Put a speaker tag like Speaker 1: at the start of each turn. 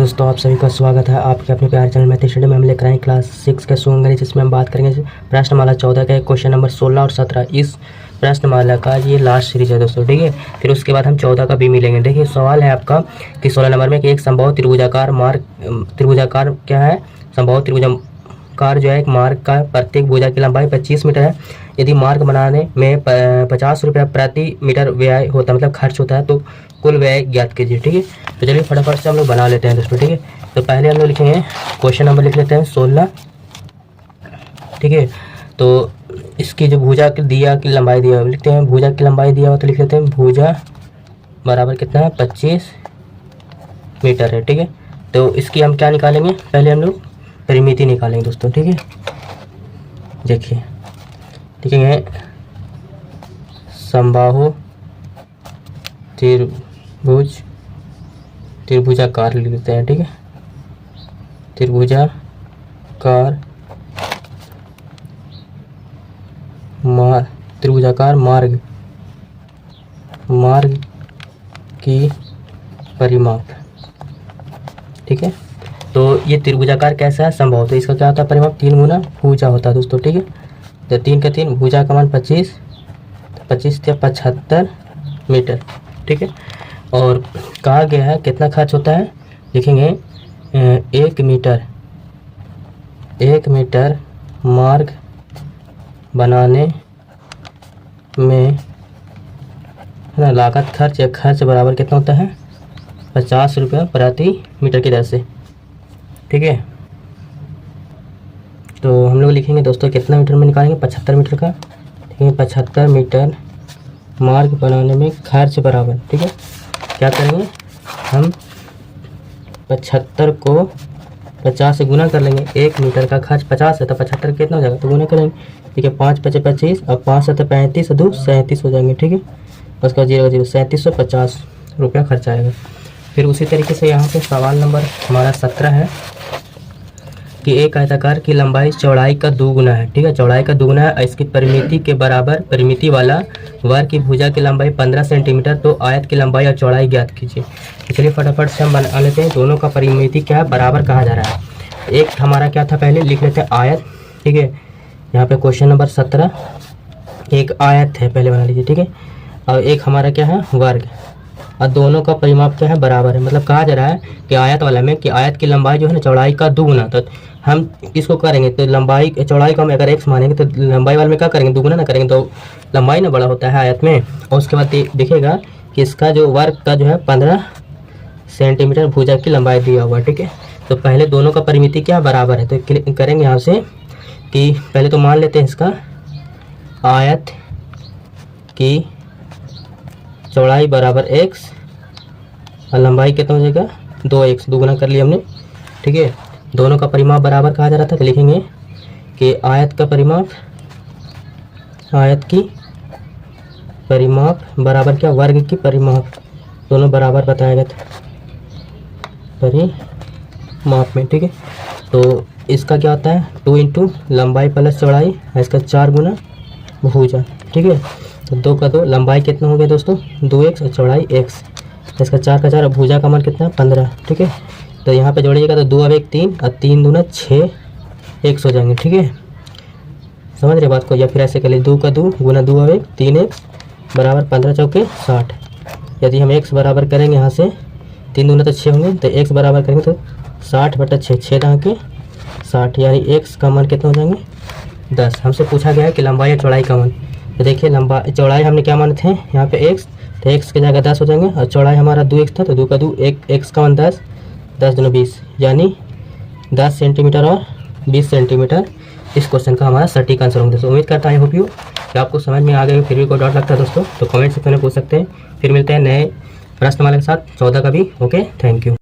Speaker 1: दोस्तों, आप सभी का स्वागत है आपके अपने प्यारे चैनल मैथ स्टडी में। हम लेकर आए क्लास 6 के सूंगरी, जिसमें हम बात करेंगे प्रश्नमाला 14 का क्वेश्चन नंबर 16 और 17। इस प्रश्नमाला का ये लास्ट सीरीज है दोस्तों, ठीक है। फिर उसके बाद हम 14 का भी मिलेंगे। देखिए, सवाल है आपका कि 16 नंबर में कि एक संभव त्रिभुजाकार क्या है, संभव त्रिभुजाकार जो है एक मार्ग का प्रत्येक भुजा की लंबाई 25 मीटर है। यदि मार्ग बनाने में 50 रुपया प्रति मीटर व्यय होता, मतलब खर्च होता है, तो कुल व्यय ज्ञात कीजिए, ठीक है। तो चलिए फटाफट से हम लोग बना लेते हैं दोस्तों, ठीक है। तो पहले हम लोग लिखेंगे क्वेश्चन नंबर, लिख लेते हैं 16, ठीक है। तो इसकी जो भुजा की दिया की लंबाई दिया लिखते हैं, भुजा की लंबाई दिया हो तो लिख लेते हैं भुजा बराबर कितना है 25 मीटर है, ठीक है। तो इसकी हम क्या निकालेंगे, पहले हम लोग परिमिति निकालेंगे दोस्तों, ठीक है। देखिए लिखेंगे समबाहु त्रिभुजाकार लिख लेते हैं, ठीक है। त्रिभुजाकार मार्ग की परिमाप, ठीक है। तो ये त्रिभुजाकार कैसा है, संभव, तो इसका क्या होता है परिमाप 3 गुना भुजा होता है दोस्तों, ठीक है। तो 3 का 3, भुजा का मान 25, तो 25 या 75 मीटर, ठीक है। और कहा गया है कितना खर्च होता है, लिखेंगे 1 मीटर मार्ग बनाने में है ना लागत खर्च या खर्च बराबर कितना होता है 50 रुपया प्रति मीटर की दर से, ठीक है। तो हम लोग लिखेंगे दोस्तों कितना मीटर में निकालेंगे 75 मीटर का, ठीक है। 75 मीटर मार्ग बनाने में खर्च बराबर, ठीक है। क्या करेंगे हम 75 को 50 से गुना कर लेंगे। 1 मीटर का खर्च 50 है तो 75 कितना हो जाएगा, तो गुना करेंगे, ठीक है। 5 × 5 = 25 और 5 × 7 = 35 और 2 37 हो जाएंगे, ठीक है। उसका 0 0 3750 रुपया खर्च आएगा। फिर उसी तरीके से यहाँ पे सवाल नंबर हमारा 17 है कि एक आयताकार की लंबाई चौड़ाई का 2 गुना है, ठीक है। चौड़ाई का 2 गुना है, इसकी परिमिति के बराबर परिमिति वाला वर्ग की भुजा की लंबाई 15 सेंटीमीटर, तो आयत की लंबाई और चौड़ाई ज्ञात कीजिए। तो चलिए फटाफट से हम बना लेते हैं। दोनों का परिमिति क्या है, बराबर कहा जा रहा है। एक हमारा क्या था, पहले लिख लेते हैं आयत, ठीक है। यहाँ पे क्वेश्चन नंबर 17 एक आयत है, पहले बना लीजिए, ठीक है। और एक हमारा क्या है वर्ग, और दोनों का परिमाप क्या है बराबर है। मतलब कहा जा रहा है कि आयत वाला में कि आयत की लंबाई जो है ना चौड़ाई का 2 गुना, तो हम इसको करेंगे तो लंबाई चौड़ाई को हम अगर x मानेंगे तो लंबाई वाले में क्या करेंगे 2 गुना ना करेंगे, तो लंबाई ना बड़ा होता है आयत में। और उसके बाद देखिएगा कि इसका जो वर्ग का जो है 15 सेंटीमीटर भुजा की लंबाई दिया हुआ, ठीक है। तो पहले दोनों का परिमिति क्या बराबर है, तो करेंगे यहाँ से कि पहले तो मान लेते हैं इसका आयत की चौड़ाई बराबर x और लंबाई कितना हो जाएगा 2x, 2 गुना कर लिया हमने, ठीक है। दोनों का परिमाप बराबर कहा जा रहा था, तो लिखेंगे कि आयत की परिमाप बराबर क्या वर्ग की परिमाप, दोनों बराबर बताया गया था परिमाप में, ठीक है। तो इसका क्या होता है 2 × लंबाई प्लस चौड़ाई, इसका 4 गुना भुजा, ठीक है। तो 2 का 2, लंबाई कितना हो गया दोस्तों 2x और चौड़ाई x, इसका 4 का 4 और भुजा का मान कितना 15, ठीक है। तो यहाँ पे जोड़िएगा तो 2 और 1 3 और 3 दूना 6 x हो जाएंगे, ठीक है। समझ रहे बात को, या फिर ऐसे कर लिए 2 का 2 गुना 2 और 1 3x बराबर 15 चौके 60। यदि हम x बराबर करेंगे यहाँ से 3 दूना तो 6 होंगे, तो x बराबर करेंगे तो 60/6, 6 के 60, यानी x का मान कितना हो जाएंगे 10। हमसे पूछा गया है कि लंबाई या चौड़ाई का मान, तो देखिए लंबाई चौड़ाई हमने क्या माने थे यहाँ पे x, तो x की जगह 10 हो जाएंगे, और चौड़ाई हमारा 2x था, तो 2 का 2 x का मान 10, 10 दूना 20, यानी 10 सेंटीमीटर और 20 सेंटीमीटर इस क्वेश्चन का हमारा सटीक आंसर होंगे। दोस्तों उम्मीद करता है आई होप यू कि आपको समझ में आ गया। फिर भी कोई डाउट लगता है दोस्तों तो कमेंट सेक्शन में पूछ सकते हैं। फिर मिलते हैं नए प्रश्नमाला के साथ 14 का भी। Okay, thank you.